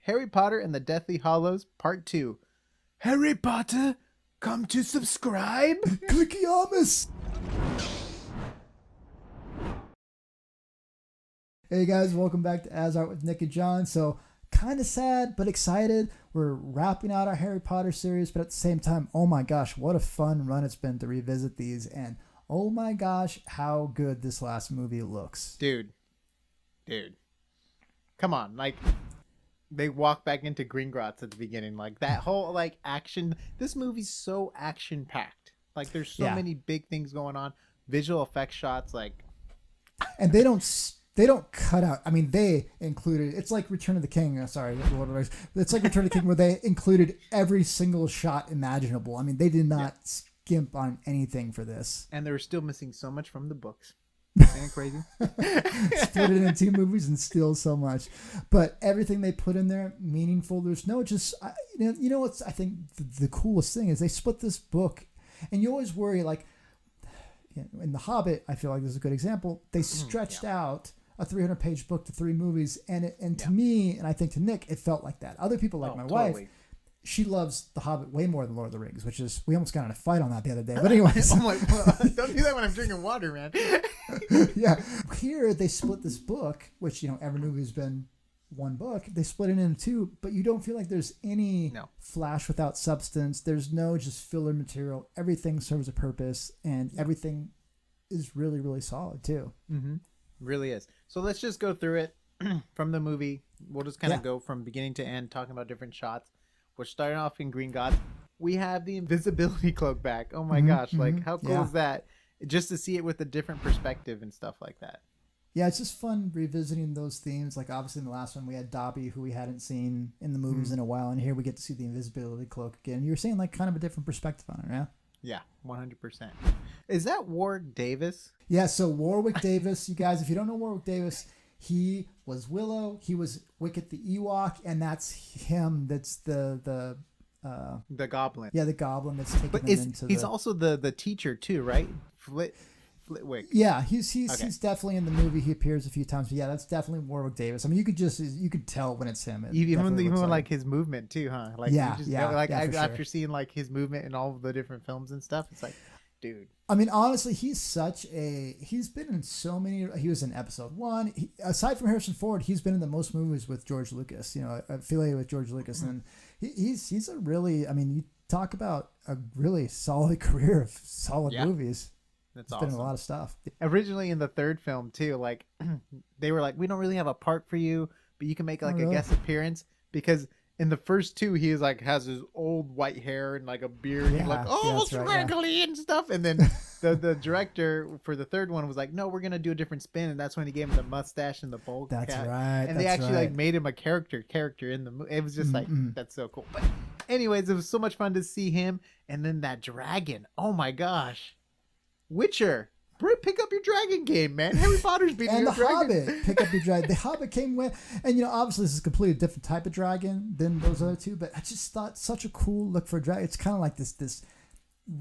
Harry Potter and the Deathly Hallows Part 2. Harry Potter, come to subscribe. Clickiamus. Hey guys, welcome back to AsArt with Nick and John. So kind of sad, but excited. We're wrapping out our Harry Potter series, but at the same time, oh my gosh, what a fun run it's been to revisit these. And oh my gosh, how good this last movie looks. Dude. Come on, like, they walk back into Gringotts at the beginning. Like, that whole, like, action. This movie's so action-packed. Like, there's so many big things going on. Visual effects shots, like... And they don't cut out. I mean, they included. It's like Return of the King. Sorry, Lord of the Rings. It's like Return of the King, where they included every single shot imaginable. I mean, they did not skimp on anything for this. And they were still missing so much from the books. Isn't it crazy? Split it into 2 movies and still so much. But everything they put in there, meaningful. There's no just. You know what's I think the coolest thing is they split this book, and you always worry like. In The Hobbit, I feel like this is a good example. They stretched out a 300-page book to 3 movies, and to me, and I think to Nick, it felt like that. Other people, like my wife, she loves The Hobbit way more than Lord of the Rings, which is, we almost got in a fight on that the other day. But anyways. I'm like, well, don't do that when I'm drinking water, man. Yeah. Here, they split this book, which, every movie's been 1 book. They split it into 2, but you don't feel like there's any flash without substance. There's no just filler material. Everything serves a purpose, and everything is really, really solid, too. Mm-hmm. Really is. So let's just go through it from the movie. We'll just kind of go from beginning to end, talking about different shots. We're starting off in Gringotts. We have the Invisibility Cloak back. Oh my gosh. Like, how cool is that? Just to see it with a different perspective and stuff like that. Yeah, it's just fun revisiting those themes. Like, obviously in the last one, we had Dobby, who we hadn't seen in the movies in a while. And here we get to see the Invisibility Cloak again. You were saying, like, kind of a different perspective on it, yeah? Yeah, 100%. Is that Warwick Davis? Yeah, so Warwick Davis, you guys, if you don't know Warwick Davis, he was Willow, he was Wicket the Ewok, and that's him. That's the Goblin. Yeah, the Goblin that's taking him into he's also the teacher too, right? Flitwick. Yeah, he's definitely in the movie. He appears a few times. But yeah, that's definitely Warwick Davis. I mean, you could tell when it's him. Even like his movement too, huh? Like after sure. seeing like his movement in all of the different films and stuff, it's like, dude. I mean, honestly, he's been in so many. He was in Episode 1. Aside from Harrison Ford, he's been in the most movies with George Lucas. Affiliated with George Lucas, and he's a really. I mean, you talk about a really solid career of solid movies. That's awesome. Been in a lot of stuff. Originally in the 3rd film too, like they were like, we don't really have a part for you, but you can make like a guest appearance, because in the first 2 he is like has his old white hair and like a beard, and like scraggly and stuff, and then the director for the 3rd one was like, no, we're gonna do a different spin, and that's when he gave him the mustache and the bowl cap. And they actually like made him a character in the movie. It was just like that's so cool. But anyways, it was so much fun to see him, and then that dragon. Oh my gosh. Witcher, pick up your dragon game, man. Harry Potter's beating your dragon. And The Hobbit, pick up your dragon. The Hobbit came with, and obviously this is a completely different type of dragon than those other 2, but I just thought such a cool look for a dragon. It's kind of like this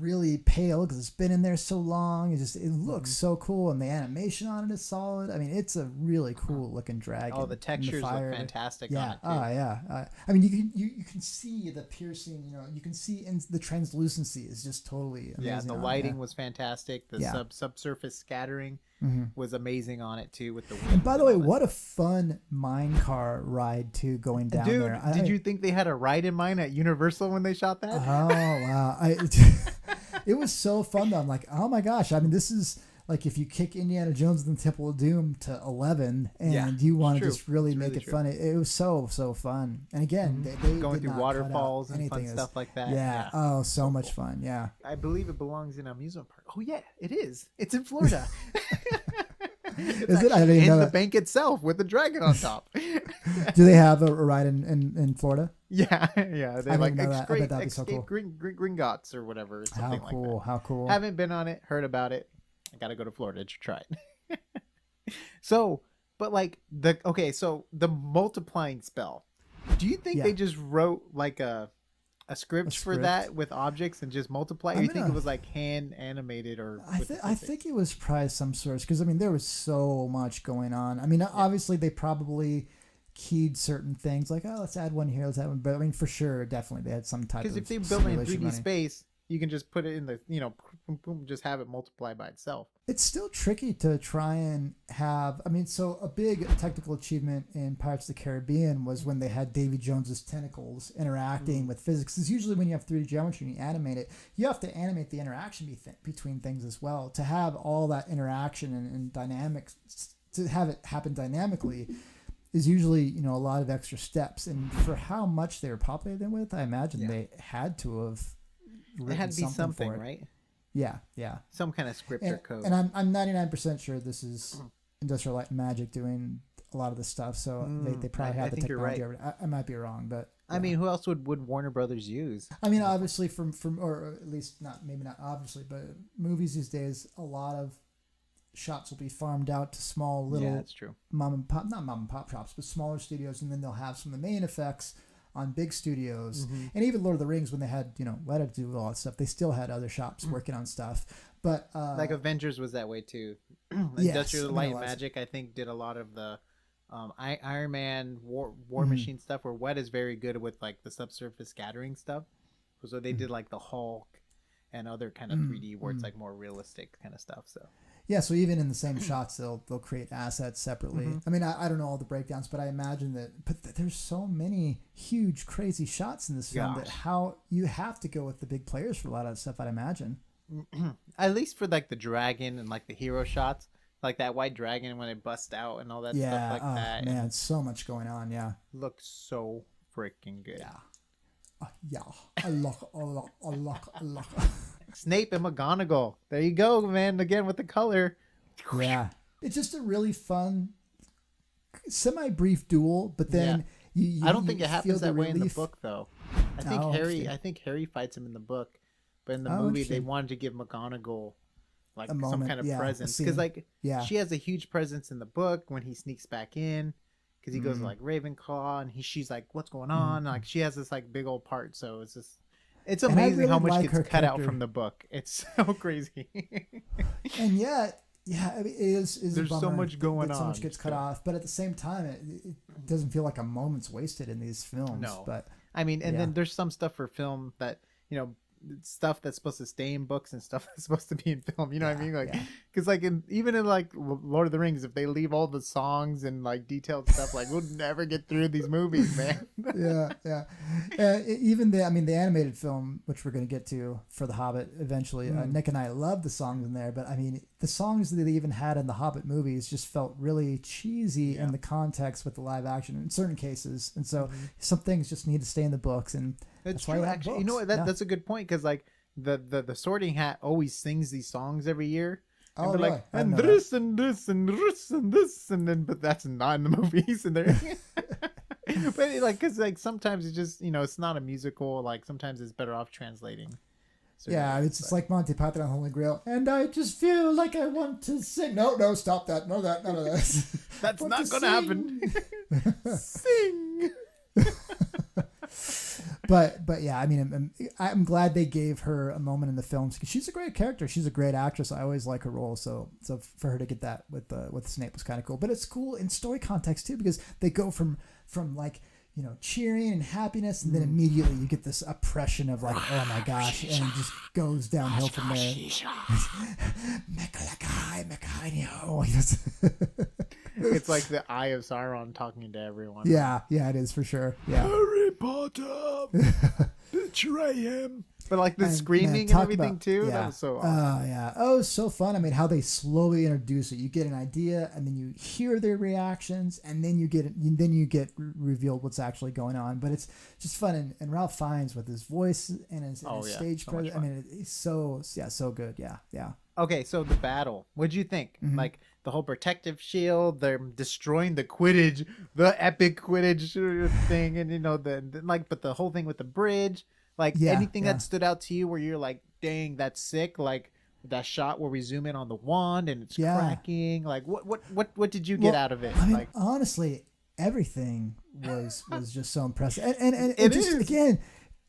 really pale because it's been in there so long. It looks so cool, and the animation on it is solid. I mean, it's a really cool looking dragon. Oh, the textures look fantastic on it too. Oh yeah. I mean, you can see the piercing. You can see the translucency is just totally amazing. Yeah, the lighting was fantastic. The subsurface scattering was amazing on it too, with the wind. And by the way, what a fun mine car ride too, going down there. Did you think they had a ride in mind at Universal when they shot that? Oh wow. It was so fun though. I'm like, oh my gosh. I mean, this is like if you kick Indiana Jones and the Temple of Doom to 11 and you want to just really make it fun. It was so fun. And again, they going through waterfalls and fun stuff like that. Yeah. Oh, so much fun. Yeah. I believe it belongs in an amusement park. Oh yeah, it is. It's in Florida. Is it? I didn't know the bank itself with the dragon on top. Do they have a ride in Florida? Yeah. They like escape so cool. Gringotts or whatever. Something like that. How cool. Haven't been on it, heard about it. I gotta go to Florida to try it. So the multiplying spell. Do you think they just wrote like a script for that with objects and just multiply? Or you think it was like hand animated or? I think it was probably some source, because I mean there was so much going on. I mean obviously they probably keyed certain things, like, oh, let's add one here, let's add one. But I mean, for sure, definitely they had some type of. Because if they build it in 3D running. space, you can just put it in the, boom, boom, just have it multiply by itself. It's still tricky to try and have. I mean, so a big technical achievement in Pirates of the Caribbean was when they had Davy Jones's tentacles interacting with physics. Because usually when you have 3D geometry and you animate it, you have to animate the interaction between things as well. To have all that interaction and dynamics, to have it happen dynamically, is usually a lot of extra steps. And for how much they were populated with, I imagine they had to have. It had to be something, right? Yeah. Some kind of script or code. And I'm 99% sure this is Industrial Light and Magic doing a lot of this stuff. So they probably have the technology. Right. I might be wrong, but I mean, who else would Warner Brothers use? I mean, obviously from or at least maybe not obviously, but movies these days, a lot of shots will be farmed out to small little that's true. not mom and pop shops, but smaller studios, and then they'll have some of the main effects on big studios. And even Lord of the Rings, when they had Weta to do all that stuff, they still had other shops working on stuff. But like Avengers was that way too. Industrial Light and Magic, I think, did a lot of the Iron Man War Machine stuff, where Weta is very good with like the subsurface scattering stuff. So they did like the Hulk and other kind of 3D where it's like more realistic kind of stuff. So yeah, so even in the same shots, they'll create assets separately. I mean, I don't know all the breakdowns, but I imagine that. There's so many huge, crazy shots in this film that how you have to go with the big players for a lot of stuff. I'd imagine. At least for like the dragon and like the hero shots, like that white dragon when it busts out and all that stuff like that. Yeah, man, so much going on. Yeah, looks so freaking good. Yeah, Allah. Snape and McGonagall. There you go, man. Again with the color. Yeah, it's just a really fun, semi-brief duel. But then I don't think it happens that way in the book, though. I think Harry fights him in the book, but in the movie they wanted to give McGonagall like some kind of presence, because she has a huge presence in the book when he sneaks back in, because he goes to, like Ravenclaw and she's like, "What's going on?" Like she has this like big old part, so it's just. It's amazing really how much gets cut out from the book. It's so crazy. And yet, I mean, it is there's a bummer so much going on. So much gets cut off, but at the same time, it doesn't feel like a moment's wasted in these films. No, but I mean, and then there's some stuff for film that stuff that's supposed to stay in books and stuff that's supposed to be in film. You know what I mean? Like, because like even in like Lord of the Rings, if they leave all the songs and like detailed stuff, like we'll never get through these movies, man. Even the animated film, which we're going to get to for The Hobbit eventually. Nick and I love the songs in there, but I mean the songs that they even had in the Hobbit movies just felt really cheesy in the context with the live action in certain cases, and so some things just need to stay in the books. And that's true. Actually, you know what? That's a good point, because like the Sorting Hat always sings these songs every year. And they're like, and this and this and this and this, and then but that's not in the movies, and they're but like, because like sometimes it's just it's not a musical. Like sometimes it's better off translating. It's just like Monty Python on Holy Grail, and I just feel like I want to sing. No, stop that. No, none of that. That's not gonna happen. Sing. But yeah, I mean, I'm glad they gave her a moment in the films, because she's a great character. She's a great actress. I always like her role. So for her to get that with Snape was kind of cool. But it's cool in story context too, because they go from like cheering and happiness, and then immediately you get this oppression of like, oh my gosh, and it just goes downhill from there. It's like the Eye of Sauron talking to everyone. Yeah, it is for sure. Yeah. Harry Potter, betray him. But like the screaming and everything too. That was so awesome. Oh, so fun. I mean, how they slowly introduce it. You get an idea, and then you hear their reactions, and then you get revealed what's actually going on. But it's just fun. And Ralph Fiennes with his voice and his stage presence. I mean, it's so good. Yeah. Okay, so the battle. What'd you think? Like the whole protective shield, they're destroying the Quidditch, the epic Quidditch thing, and but the whole thing with the bridge. Like anything that stood out to you where you're like, dang, that's sick. Like that shot where we zoom in on the wand and it's cracking. Like what did you get out of it? I mean, like honestly, everything was just so impressive. And it just is. Again,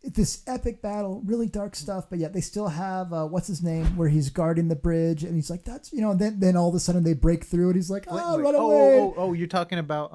this epic battle, really dark stuff, but yet they still have what's his name, where he's guarding the bridge, and he's like, that's and then all of a sudden they break through, and he's like, run away. Oh, you're talking about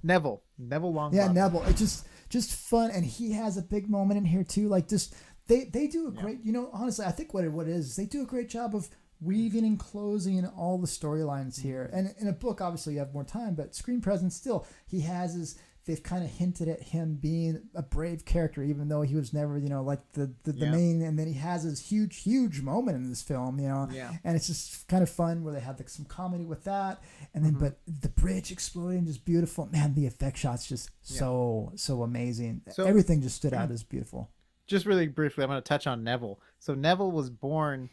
Neville Longbottom. Yeah, Neville. It's just fun, and he has a big moment in here too. Like just they do a great. You know, honestly, I think what it is they do a great job of weaving and closing all the storylines here. And in a book, obviously, you have more time, but screen presence still. He has his. They've kind of hinted at him being a brave character, even though he was never, you know, like the main. And then he has this huge moment in this film, you know. Yeah. And it's just kind of fun where they had like some comedy with that, and then but the bridge exploding, just beautiful. Man, the effect shots just so amazing. So, everything just stood out as beautiful. Just really briefly, I'm going to touch on Neville. So Neville was born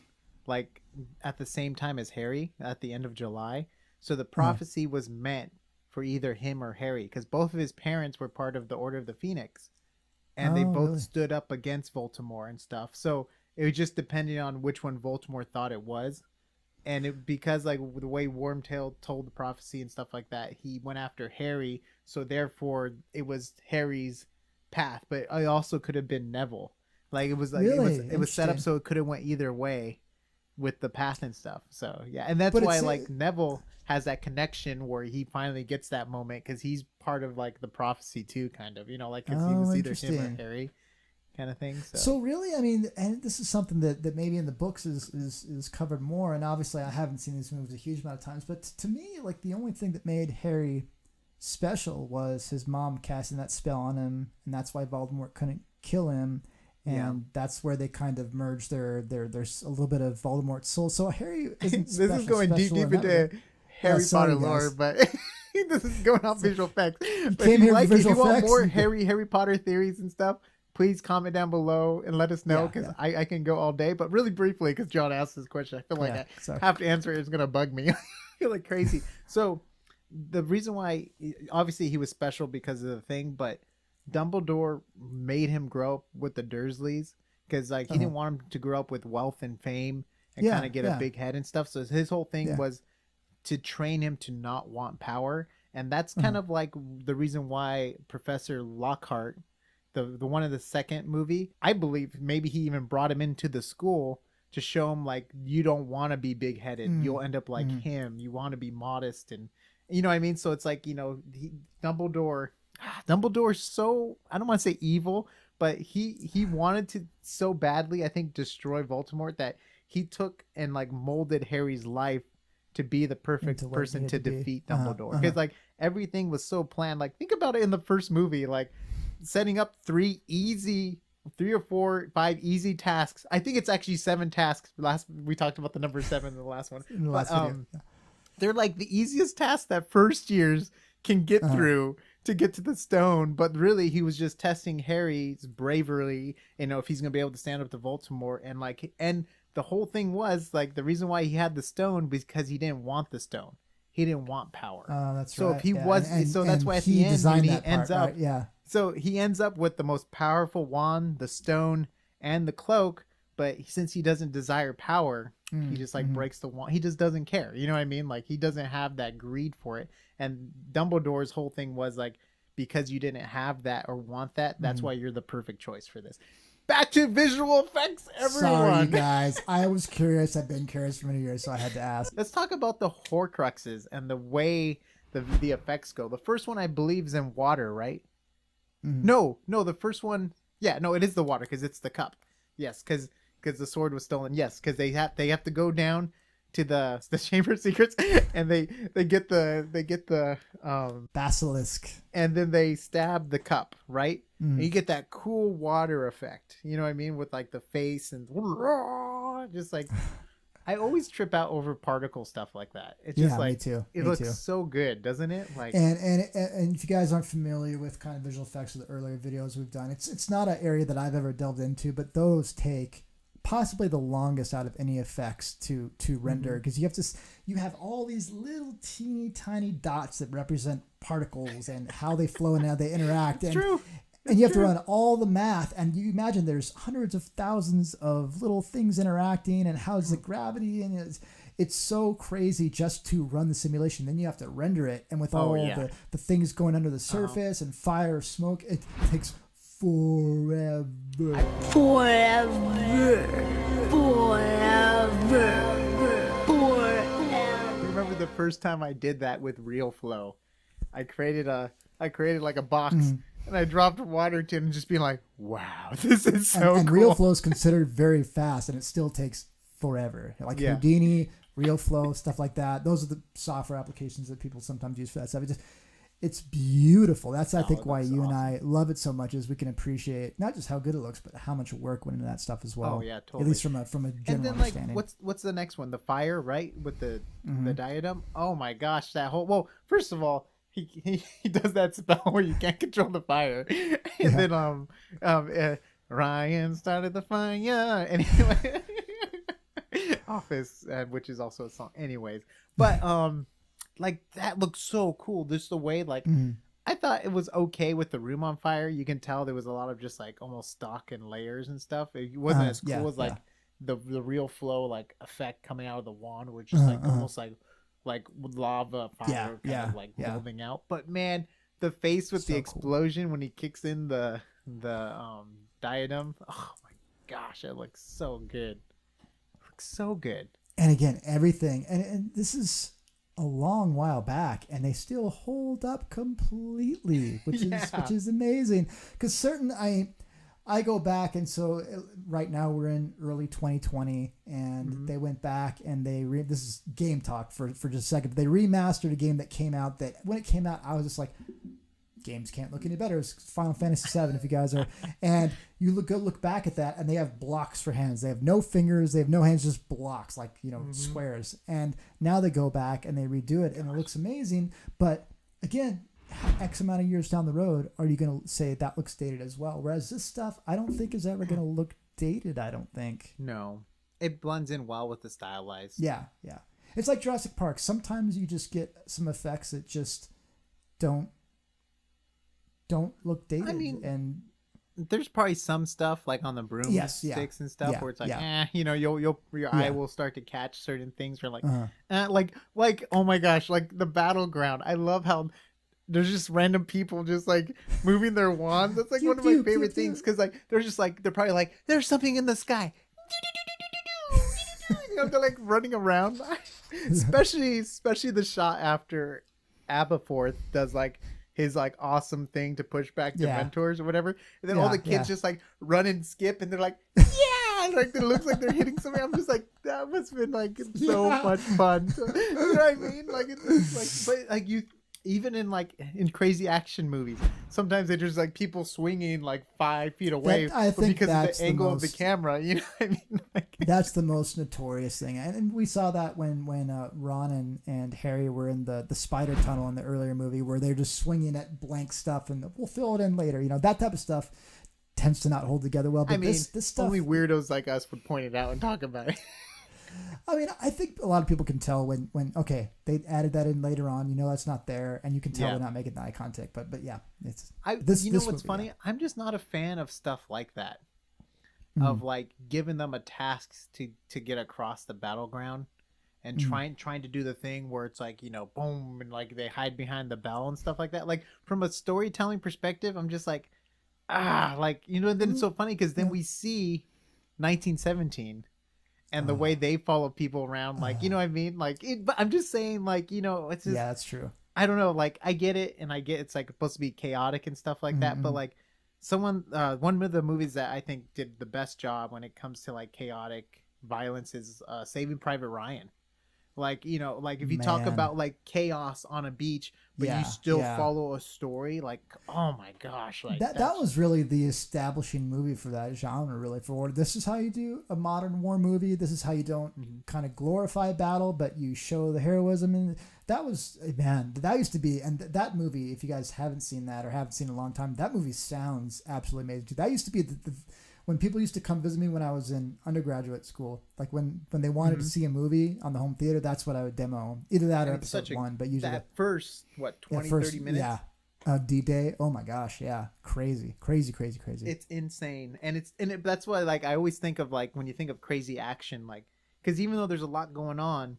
like at the same time as Harry at the end of July. So the prophecy was meant for either him or Harry, because both of his parents were part of the Order of the Phoenix, and they both stood up against Voldemort and stuff. So it was just depending on which one Voldemort thought it was, and because like the way Wormtail told the prophecy and stuff like that, he went after Harry. So therefore, it was Harry's path, but it also could have been Neville. Like it was like it was set up so it could have went either way with the path and stuff. So yeah, and that's why like Neville has that connection where he finally gets that moment, because he's part of like the prophecy too, kind of, you know, like because he was either him or Harry kind of thing. So really, I mean, and this is something that maybe in the books is covered more, and obviously I haven't seen these movies a huge amount of times, but to me, like the only thing that made Harry special was his mom casting that spell on him, and that's why Voldemort couldn't kill him. And that's where they kind of merged there's a little bit of Voldemort's soul. So Harry isn't this is going deep into Harry Potter lore, but this is going off visual effects. But if you want more Harry Potter theories and stuff, please comment down below and let us know, because I can go all day. But really briefly, because John asked this question, I feel like I have to answer it. It's going to bug me. I feel like crazy. So the reason why, obviously he was special because of the thing, but Dumbledore made him grow up with the Dursleys, because like he didn't want him to grow up with wealth and fame and kind of get a big head and stuff. So his whole thing was to train him to not want power. And that's kind of like the reason why Professor Lockhart, the one in the second movie, I believe maybe he even brought him into the school to show him like, you don't want to be big headed. You'll end up like him. You want to be modest, and you know what I mean? So it's like, you know, Dumbledore's so, I don't want to say evil, but he wanted to so badly, I think, destroy Voldemort, that he took and like molded Harry's life to be the perfect person to defeat Dumbledore. Because like everything was so planned. Like think about it in the first movie, like setting up 3 or 4, 5 easy tasks. I think it's actually 7 tasks. We talked about the number 7 in the last one. They're like the easiest tasks that first years can get through to get to the stone, but really he was just testing Harry's bravery, you know, if he's gonna be able to stand up to Voldemort. And the whole thing was like, the reason why he had the stone was because he didn't want the stone. He didn't want power. That's so right. If he was, so that's why at the end when he ends up, so he ends up with the most powerful wand, the stone, and the cloak. But since he doesn't desire power, he just like breaks the wand. He just doesn't care. You know what I mean? Like he doesn't have that greed for it. And Dumbledore's whole thing was like, because you didn't have that or want that, that's why you're the perfect choice for this. Back to visual effects, everyone. Sorry, guys. I was curious. I've been curious for many years, so I had to ask. Let's talk about the Horcruxes and the way the effects go. The first one, I believe, is in water, right? No, the first one. Yeah, no, it is the water, because it's the cup. Yes, because the sword was stolen. Yes, because they have to go down to the Chamber of Secrets, and they get the basilisk, and then they stab the cup, right? And you get that cool water effect. You know what I mean, with like the face and just like, I always trip out over particle stuff like that. It's just like, me too. It looks so good, doesn't it? Like, and if you guys aren't familiar with kind of visual effects of the earlier videos we've done, it's not an area that I've ever delved into, but those take possibly the longest out of any effects to render, because you have all these little teeny tiny dots that represent particles and how they flow and how they interact. And you have to run all the math, and you imagine there's hundreds of thousands of little things interacting, and how's the gravity, and it's so crazy just to run the simulation. Then you have to render it, and with the things going under the surface and fire, smoke, it takes forever. I remember the first time I did that with RealFlow. I created a I created like a box Mhm. and I dropped water into it and just being like, wow, this is so and cool. real flow is considered very fast, and it still takes forever. Like Houdini, real flow, stuff like that. Those are the software applications that people sometimes use for that stuff. It's beautiful. That's I think why you and I love it so much, is we can appreciate not just how good it looks, but how much work went into that stuff as well. Oh yeah, totally. At least from a general and then understanding. like what's the next one? The fire, right? With the diadem. Oh my gosh, that whole first of all, he does that spell where you can't control the fire, and then Ryan started the fire anyway. Office, which is also a song, anyways. But like that looks so cool. Just the way like I thought it was okay with the room on fire. You can tell there was a lot of just like almost stock and layers and stuff. It wasn't as cool as like the real flow like effect coming out of the wand, which is like almost like lava fire kind of like building out. But man, the face with the explosion when he kicks in the diadem. Oh my gosh, it looks so good. It looks so good. And again, everything, and this is a long while back, and they still hold up completely, which is amazing. Because I go back, and so right now we're in early 2020, and they went back and this is game talk for just a second. But they remastered a game that came out that when it came out, I was just like, games can't look any better. It's Final Fantasy VII, if you guys are. And you look back at that, and they have blocks for hands. They have no fingers. They have no hands, just blocks, like, squares. And now they go back and they redo it, and it looks amazing. But again, X amount of years down the road, are you going to say that looks dated as well? Whereas this stuff, I don't think is ever going to look dated, I don't think. No. It blends in well with the stylized. Yeah. It's like Jurassic Park. Sometimes you just get some effects that just don't look dated. I mean, and there's probably some stuff like on the broomsticks and stuff where it's like, your eye will start to catch certain things. Where like oh my gosh, like the battleground. I love how there's just random people just like moving their wands. That's like one of my favorite things, because like they're probably like, there's something in the sky. They're like running around, especially the shot after Aberforth does like his like awesome thing to push back Dementors or whatever, and then all the kids just like run and skip, and they're like, like it looks like they're hitting something. I'm just like, that must have been like so much fun. You know what I mean? Like it's like, but like even in crazy action movies, sometimes they're just like people swinging like 5 feet away because of the angle of the camera. You know what I mean? Like, that's the most notorious thing, and we saw that when Ron and Harry were in the spider tunnel in the earlier movie, where they're just swinging at blank stuff, and we'll fill it in later. You know, that type of stuff tends to not hold together well. But I mean, this stuff, only weirdos like us would point it out and talk about it. I mean, I think a lot of people can tell when okay, they added that in later on. You know, that's not there, and you can tell they're not making the eye contact. But yeah, it's you know what's funny? I'm just not a fan of stuff like that, of like giving them a task to get across the battleground, and trying to do the thing where it's like, you know, boom, and like they hide behind the bell and stuff like that. Like from a storytelling perspective, I'm just like, like, you know. And then it's so funny because then we see 1917. And the way they follow people around, like, you know what I mean? Like, but I'm just saying, like, you know, it's just, that's true. I don't know. Like, I get it. And I get it's like supposed to be chaotic and stuff like that. But like one of the movies that I think did the best job when it comes to like chaotic violence is Saving Private Ryan. Like, you know, like if you talk about like chaos on a beach, but you still follow a story, like, oh my gosh, like that was really the establishing movie for that genre, really. For this is how you do a modern war movie. This is how you don't kind of glorify battle, but you show the heroism. And that was, man, that used to be, and that movie, if you guys haven't seen that or haven't seen it in a long time, that movie sounds absolutely amazing. That used to be when people used to come visit me when I was in undergraduate school, like when they wanted to see a movie on the home theater, that's what I would demo. Either that or episode 1, but usually that first 30 minutes. Yeah. D-Day. Oh my gosh. Yeah. Crazy. It's insane. And that's why, like, I always think of like, when you think of crazy action, like, cause even though there's a lot going on,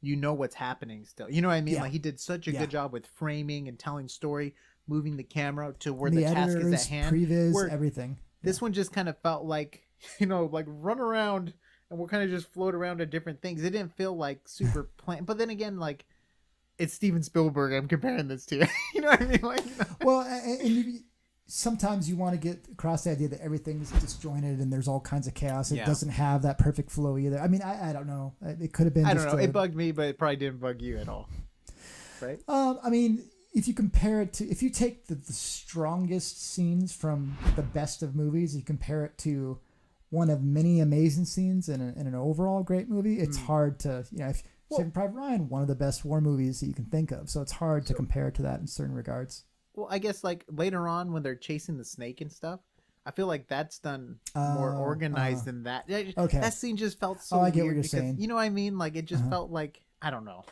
you know what's happening still. You know what I mean? Like he did such a good job with framing and telling story, moving the camera to where the task is at hand. Previs, everything. This one just kind of felt like, you know, like run around and we'll kind of just float around to different things. It didn't feel like super planned. But then again, like it's Steven Spielberg I'm comparing this to. You know what I mean? Like, you know? Well, sometimes you want to get across the idea that everything's disjointed and there's all kinds of chaos. It doesn't have that perfect flow either. I mean, I don't know. It could have been. I don't know. It bugged me, but it probably didn't bug you at all, right? I mean, if you compare it to, if you take the strongest scenes from the best of movies, you compare it to one of many amazing scenes in an overall great movie, it's hard to, if Saving Private Ryan, one of the best war movies that you can think of. So it's hard to compare it to that in certain regards. Well, I guess like later on when they're chasing the snake and stuff, I feel like that's done more organized than that. Okay. That scene just felt so I get weird what you're because, saying. you know what I mean? Like it just felt like, I don't know.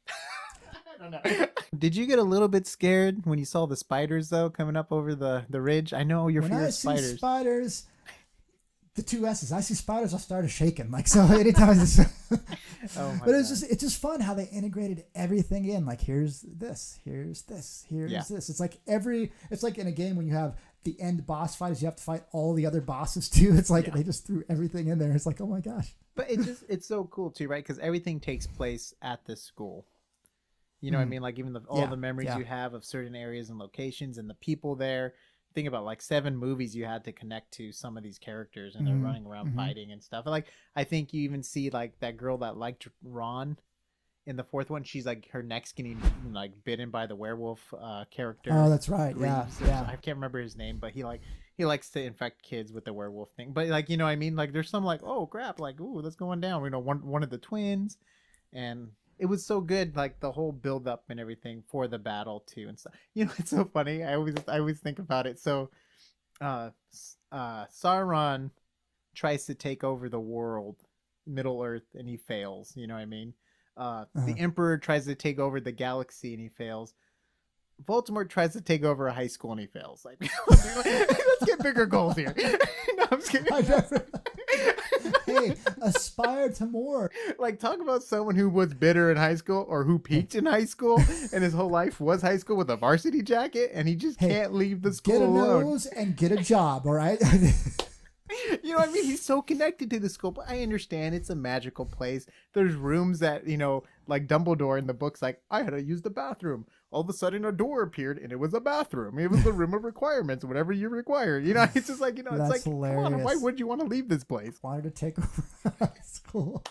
I don't know. Did you get a little bit scared when you saw the spiders though coming up over the ridge? I know you're fear of spiders. I see spiders, the two S's. I see spiders, I started shaking. Like so, anytime. But it's just fun how they integrated everything in. Like here's this, here's this, here's this. It's like in a game when you have the end boss fight, is you have to fight all the other bosses too. It's like they just threw everything in there. It's like, oh my gosh. But it's so cool too, right? Because everything takes place at this school. You know what I mean? Like even all the memories you have of certain areas and locations and the people there. Think about like 7 movies you had to connect to some of these characters and they're running around fighting and stuff. And like I think you even see like that girl that liked Ron in the 4th one. She's like her neck's getting like bitten by the werewolf character. Oh, that's right. Greaves, yeah. I can't remember his name, but he likes to infect kids with the werewolf thing. But like, you know what I mean? Like there's some like, oh crap, like, ooh, that's going down. You know, one of the twins, and it was so good, like the whole build up and everything for the battle too and stuff. You know, it's so funny. I always think about it. So, Sauron tries to take over the world, Middle Earth, and he fails. You know what I mean? The Emperor tries to take over the galaxy and he fails. Voldemort tries to take over a high school and he fails. Like, let's get bigger goals here. No, I'm just kidding. Hey, aspire to more. Like, talk about someone who was bitter in high school or who peaked in high school and his whole life was high school with a varsity jacket and he just can't leave the school alone. Get a nose and get a job, all right? You know what I mean? He's so connected to the school, but I understand it's a magical place. There's rooms that, you know, like Dumbledore in the books, like, I had to use the bathroom. All of a sudden a door appeared and it was a bathroom. It was the room of requirements, whatever you require. You know, it's just like, you know, That's it's like, hilarious. Come on, why would you want to leave this place? Wanted to take over school.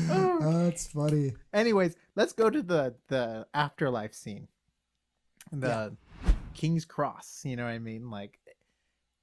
Oh, that's funny. Anyways, let's go to the afterlife scene. The King's Cross, you know what I mean? Like,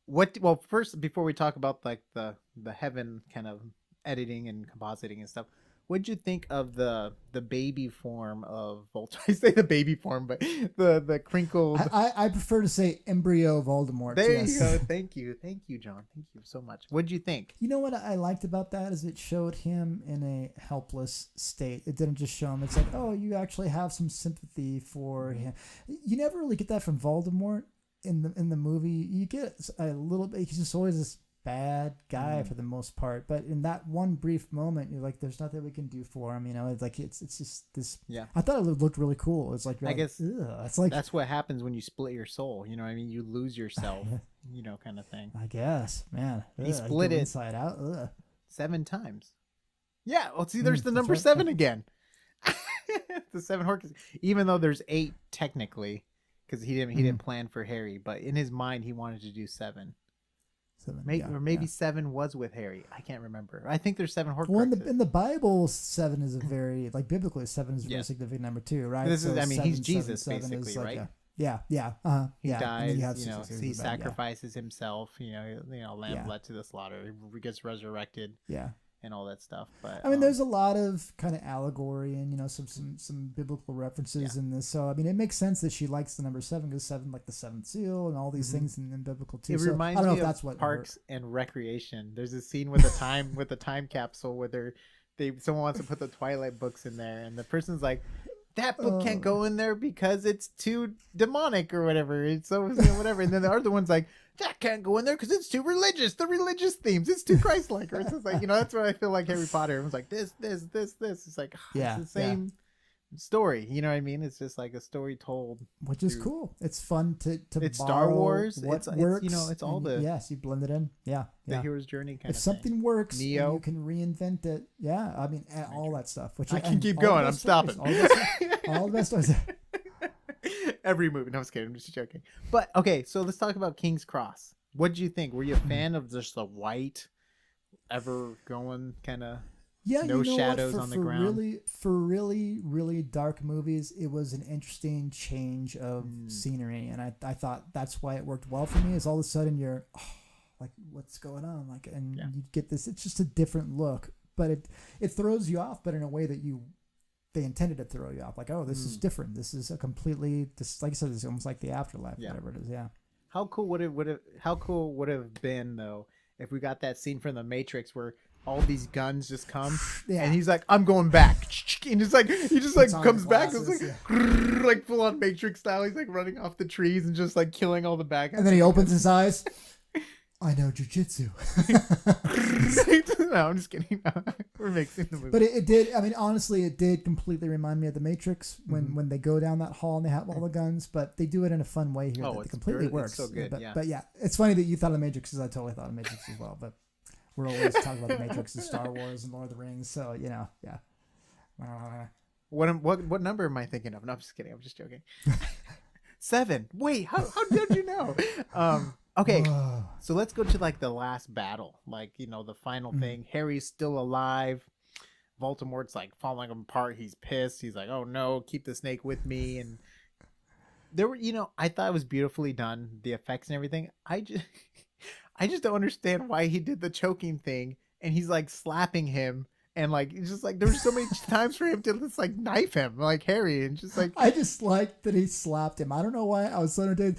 well, first, before we talk about like the heaven kind of editing and compositing and stuff, what'd you think of the baby form of Voldemort? I say the baby form, but the crinkled. I prefer to say embryo Voldemort. There you go. Thank you, John. Thank you so much. What'd you think? You know what I liked about that is it showed him in a helpless state. It didn't just show him. It's like, oh, you actually have some sympathy for him. You never really get that from Voldemort in the movie. You get a little bit. He's just always this bad guy for the most part, but in that one brief moment you're like, there's nothing we can do for him, you know. It's like it's just this. I thought it looked really cool. It's like, I guess it's like that's what happens when you split your soul, you know what I mean? You lose yourself. You know, kind of thing. I guess, man. He split it inside out 7 times. Well, see, there's the number 7 again. The 7 Horcruxes, even though there's 8 technically, because he didn't plan for Harry, but in his mind he wanted to do 7. Maybe 7 was with Harry. I can't remember. I think there's 7 Horcruxes. Well, in the Bible, 7 is a very, like, biblically 7 is a very significant number too, right? This is, I mean, he's Jesus basically, like right? He dies. You know, he sacrifices himself. You know, lamb led to the slaughter. He gets resurrected. And all that stuff. But I mean, there's a lot of kind of allegory and, you know, some biblical references in this. So I mean, it makes sense that she likes the number 7 because 7, like the 7th seal and all these things in biblical too. It reminds me of Parks and Recreation. There's a scene with a time capsule where someone wants to put the Twilight books in there, and the person's like, that book can't go in there because it's too demonic or whatever. It's so, you know, whatever. And then the other one's like, that can't go in there because it's too religious. The religious themes, it's too Christ-like. Or it's just like, you know, that's what I feel like Harry Potter. Everyone's like, this. It's like, it's the same story. You know what I mean? It's just like a story told, which is through- cool. It's fun to It's borrow Star Wars. what It's works. you know, it's all and the yes, you blend it in. Yeah, the yeah. hero's journey kind If of something thing. works, and Neo. you can reinvent it. Yeah, I mean, and all that stuff. Which I can and keep all the going. best I'm stories, stopping. all the best stories. Every movie. No, I'm just kidding. I'm just joking. But okay, so let's talk about King's Cross. What did you think? Were you a fan of just the white, ever going kind of? Yeah, No you know shadows what? on the ground. For really dark movies, it was an interesting change of scenery, and I thought that's why it worked well for me. Is all of a sudden you're like, what's going on? Like, and you get this. It's just a different look, but it throws you off, but in a way that they intended to throw you off. Like, oh, this is different. This is a completely like I said, it's almost like the Afterlife, whatever it is. Yeah. How cool would have been though if we got that scene from The Matrix where all these guns just come and he's like, I'm going back, and just like he just like comes back, it's like full on Matrix style. He's like running off the trees and just like killing all the bad guys. And then he opens his eyes. I know jujitsu. No, I'm just kidding. We're mixing the movie. But it did. I mean, honestly, it did completely remind me of The Matrix when they go down that hall and they have all the guns. But they do it in a fun way here that completely works. It's so good. But yeah, it's funny that you thought of The Matrix because I totally thought of The Matrix as well. But we're always talking about The Matrix and Star Wars and Lord of the Rings. So you know, yeah. What number am I thinking of? No, I'm just kidding. I'm just joking. 7. Wait, how did you know? Okay, so let's go to like the last battle, like, you know, the final thing. Harry's still alive. Voldemort's like falling apart. He's pissed. He's like, oh no, keep the snake with me. And there were, you know, I thought it was beautifully done, the effects and everything. I just don't understand why he did the choking thing. And he's like slapping him. And like, it's just like, there were so many times for him to just like knife him, like Harry. And just like, I just like that he slapped him. I don't know why. I was so entertained.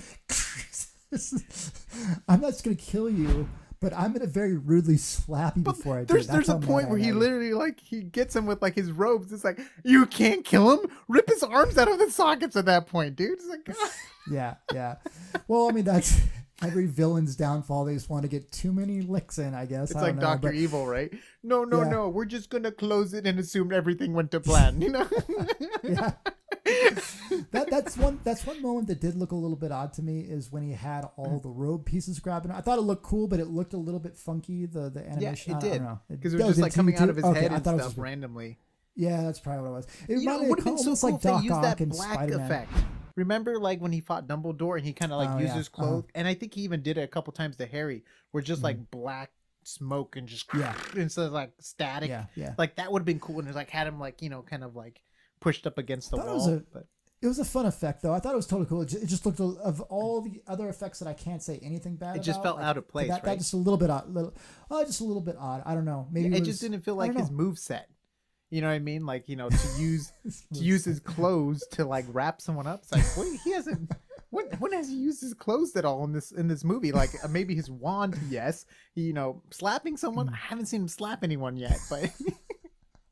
I'm not just gonna kill you, but I'm gonna very rudely slap you before I do. There's a point where he literally like he gets him with like his robes. It's like, you can't kill him. Rip his arms out of the sockets at that point, dude. It's like, yeah. Well, I mean that's every villain's downfall. They just want to get too many licks in, I guess. It's like Dr. Evil, right? No. We're just gonna close it and assume everything went to plan. You know? Yeah. That's one moment that did look a little bit odd to me is when he had all the robe pieces grabbing. I thought it looked cool, but it looked a little bit funky. The animation. Yeah, it did. I don't know. Because it was just like coming out of his head and stuff just randomly. Yeah, that's probably what it was. It reminded me would have been so cool if they Doc used Ock that and black Spider-Man. effect. Remember, like when he fought Dumbledore and he kind of like used his cloak, and I think he even did it a couple times to Harry, where just like black smoke and just instead of like static. Yeah. Like that would have been cool, and it was like had him like, you know, kind of like pushed up against the wall. It was a fun effect, though. I thought it was totally cool. It just looked, of all the other effects that I can't say anything bad about. It just felt out of place, right? That just a little bit odd. Just a little bit odd. I don't know. Maybe it just didn't feel like his moveset. You know what I mean? Like, you know, to use his clothes to like wrap someone up. It's like, wait, he hasn't. When has he used his clothes at all in this movie? Like maybe his wand, yes. You know, slapping someone. I haven't seen him slap anyone yet, but.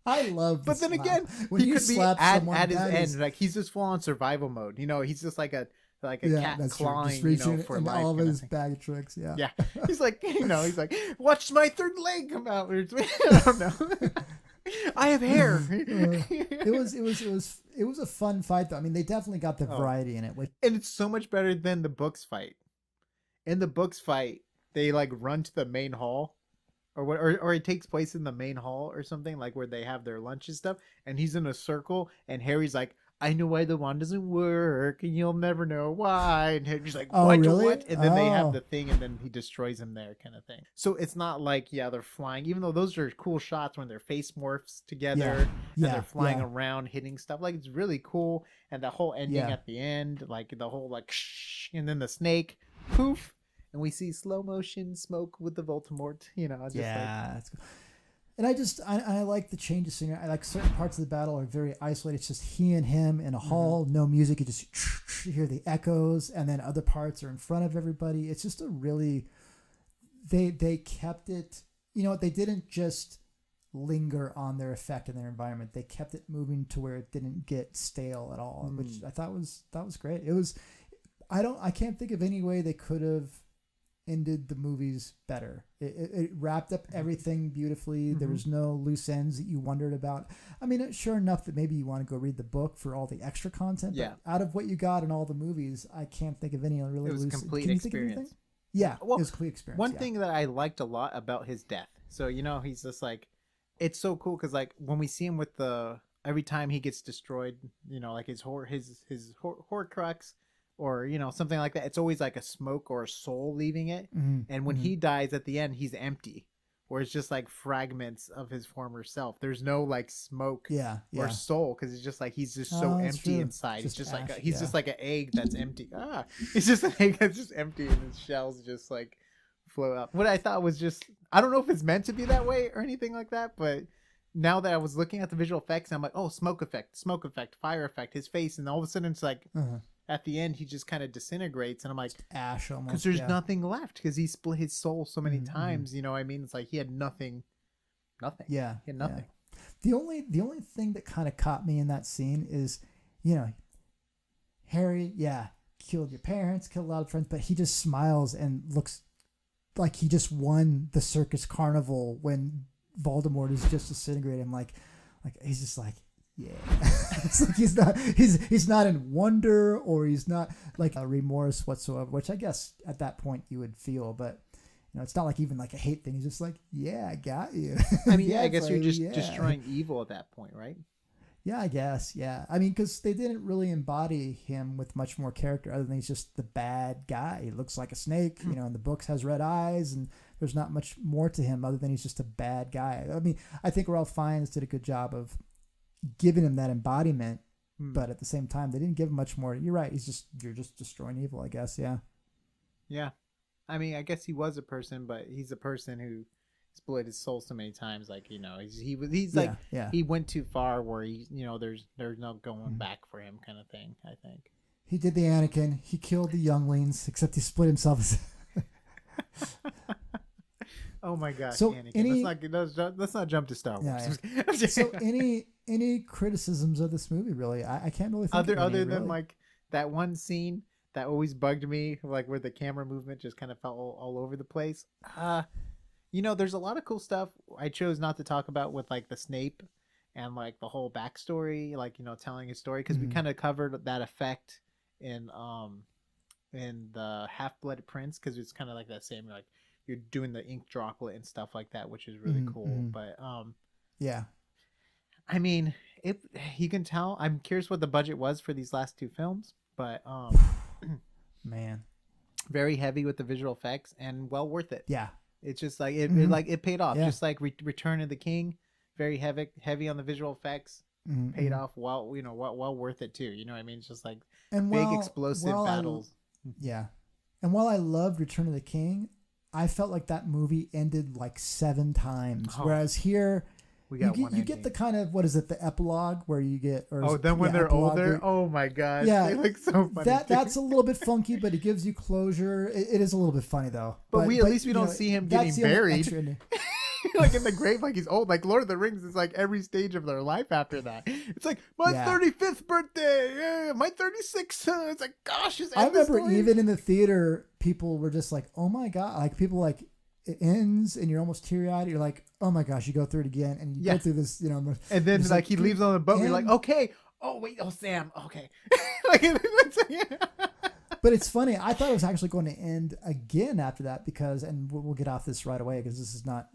I love. But then again, when he could be at his end, like he's just full on survival mode. You know, he's just like a cat clawing, you know, for life. All of his bag of tricks, yeah. He's like, you know, he's like, watch my third leg come out. I don't know. I have hair. It was a fun fight though. I mean, they definitely got the variety in it, and it's so much better than the books fight. In the books fight, they like run to the main hall. Or it takes place in the main hall or something, like where they have their lunch and stuff, and he's in a circle, and Harry's like, I know why the wand doesn't work, and you'll never know why. And Harry's like, what? Really? What? And then they have the thing, and then he destroys him there, kind of thing. So it's not like, they're flying, even though those are cool shots when their face morphs together, and they're flying around, hitting stuff. Like, it's really cool. And the whole ending at the end, like the whole like, shh, and then the snake, poof. And we see slow motion smoke with the Voldemort, you know. That's cool. And I like the change of scenery. I like certain parts of the battle are very isolated. It's just he and him in a hall, no music. You just hear the echoes, and then other parts are in front of everybody. It's just a really, they kept it. You know what? They didn't just linger on their effect and their environment. They kept it moving to where it didn't get stale at all, which I thought was great. It was. I can't think of any way they could have ended the movies better. It wrapped up everything beautifully. There was no loose ends that you wondered about. I mean, sure enough that maybe you want to go read the book for all the extra content. Yeah. But out of what you got in all the movies, I can't think of any really loose. It was a complete Can you think of experience. anything? Yeah, Well, it was a complete experience. One thing that I liked a lot about his death. So, he's just like, it's so cool because like when we see him with every time he gets destroyed, like his Horcrux or, something like that, it's always like a smoke or a soul leaving it. And when he dies at the end, he's empty. Where it's just like fragments of his former self. There's no like smoke or soul because it's just like he's just so empty inside. He's just like he's just like an egg that's empty. He's just an egg that's just empty and his shells just like float up. What I thought was just, I don't know if it's meant to be that way or anything like that, but now that I was looking at the visual effects, I'm like, oh, smoke effect, fire effect, his face, and all of a sudden it's like at the end he just kind of disintegrates, and I'm like, ash almost, because there's nothing left because he split his soul so many times. You know what I mean? It's like he had nothing. Yeah, he had nothing. Yeah. The only thing that kind of caught me in that scene is, Harry, killed your parents, killed a lot of friends, but he just smiles and looks like he just won the circus carnival when Voldemort is just disintegrating him. Like he's just like, yeah. It's like he's not in wonder, or he's not like a remorse whatsoever, which I guess at that point you would feel, but it's not like even like a hate thing. He's just like, yeah, I got you. I mean, I guess you're just destroying evil at that point, right? Yeah, I guess. Yeah. I mean, because they didn't really embody him with much more character other than he's just the bad guy. He looks like a snake, in the books has red eyes, and there's not much more to him other than he's just a bad guy. I mean, I think Ralph Fiennes did a good job of giving him that embodiment, but at the same time, they didn't give him much more. You're right. You're just destroying evil, I guess. Yeah. Yeah. I mean, I guess he was a person, but he's a person who split his soul so many times. Like, he went too far where there's no going back for him kind of thing, I think. He did the Anakin. He killed the younglings, except he split himself. Oh my gosh, so Anakin. Let's not jump to Star Wars. Yeah. So any criticisms of this movie, really? I can't really think of any, other than like that one scene that always bugged me, like where the camera movement just kind of felt all over the place. There's a lot of cool stuff I chose not to talk about with like the Snape and like the whole backstory, like, telling his story, because we kind of covered that effect in the Half-Blood Prince, because it's kind of like that same, like you're doing the ink droplet and stuff like that, which is really cool. But yeah, I mean, you can tell. I'm curious what the budget was for these last two films, but man, very heavy with the visual effects and well worth it. Yeah. It's just like it paid off. Just like Return of the King, very heavy on the visual effects, paid off well worth it too. You know what I mean? It's just like big explosive battles. And while I loved Return of the King, I felt like that movie ended like 7 times. Whereas here, you get the kind of, what is it, the epilogue where you get, then when they're older, oh my gosh, they look so funny. That's a little bit funky, but it gives you closure. It is a little bit funny though. But at least we don't see him getting buried. Like in the grave, like he's old. Like Lord of the Rings is like every stage of their life after that. It's like my 35th birthday, my 36th. It's like, gosh, I remember even in the theater, people were just like, oh my god, like people like, it ends and you're almost teary-eyed. You're like, oh my gosh, you go through it again and you go through this, and then like he leaves on the boat. You're like, okay, oh wait, oh Sam, okay. But it's funny. I thought it was actually going to end again after that because, and we'll get off this right away because this is not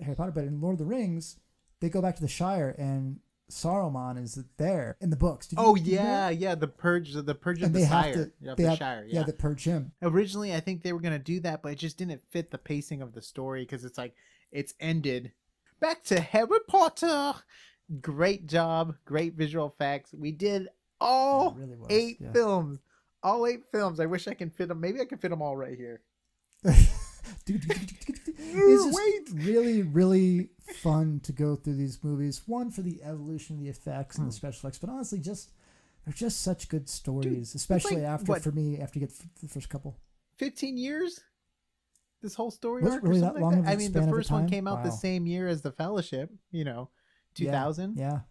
Harry Potter, but in Lord of the Rings, they go back to the Shire and Saruman is there in the books. The purge of the Shire. They purge him. Originally, I think they were going to do that, but it just didn't fit the pacing of the story because it's like, it's ended. Back to Harry Potter. Great job. Great visual effects. We did all 8 films. All 8 films. I wish I can fit them. Maybe I can fit them all right here. It's just really, really fun to go through these movies. One, for the evolution of the effects and the special effects, but honestly, they're just such good stories, especially like, after you get the first couple. 15 years? This whole story was arc? Really or that long? Like that? I mean, the first one came out the same year as The Fellowship, 2000. Yeah.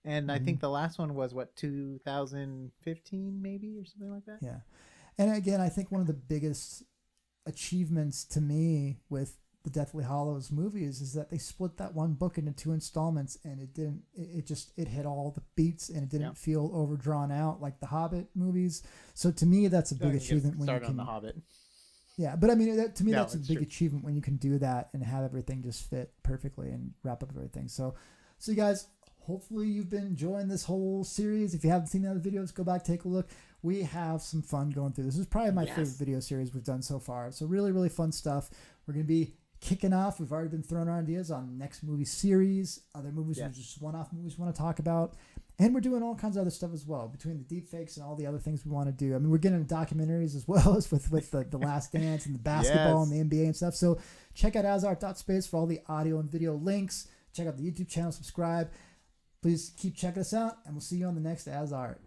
And I think the last one was 2015 maybe or something like that. Yeah. And again, I think one of the biggest achievements to me with the Deathly Hallows movies is that they split that one book into 2 installments, and it hit all the beats, and it didn't feel overdrawn out like the Hobbit movies. So to me, that's a big achievement when you can. On the Hobbit. Yeah, but I mean, to me, that's a big achievement when you can do that and have everything just fit perfectly and wrap up everything. So you guys, hopefully you've been enjoying this whole series. If you haven't seen the other videos, go back, take a look. We have some fun going through. This is probably my favorite video series we've done so far. So really, really fun stuff. We're going to be kicking off. We've already been throwing our ideas on next movie series, other movies, just one-off movies we want to talk about. And we're doing all kinds of other stuff as well, between the deepfakes and all the other things we want to do. I mean, we're getting into documentaries as well as with the Last Dance and the basketball and the NBA and stuff. So check out AsArt.space for all the audio and video links. Check out the YouTube channel, subscribe. Please keep checking us out, and we'll see you on the next AsArt.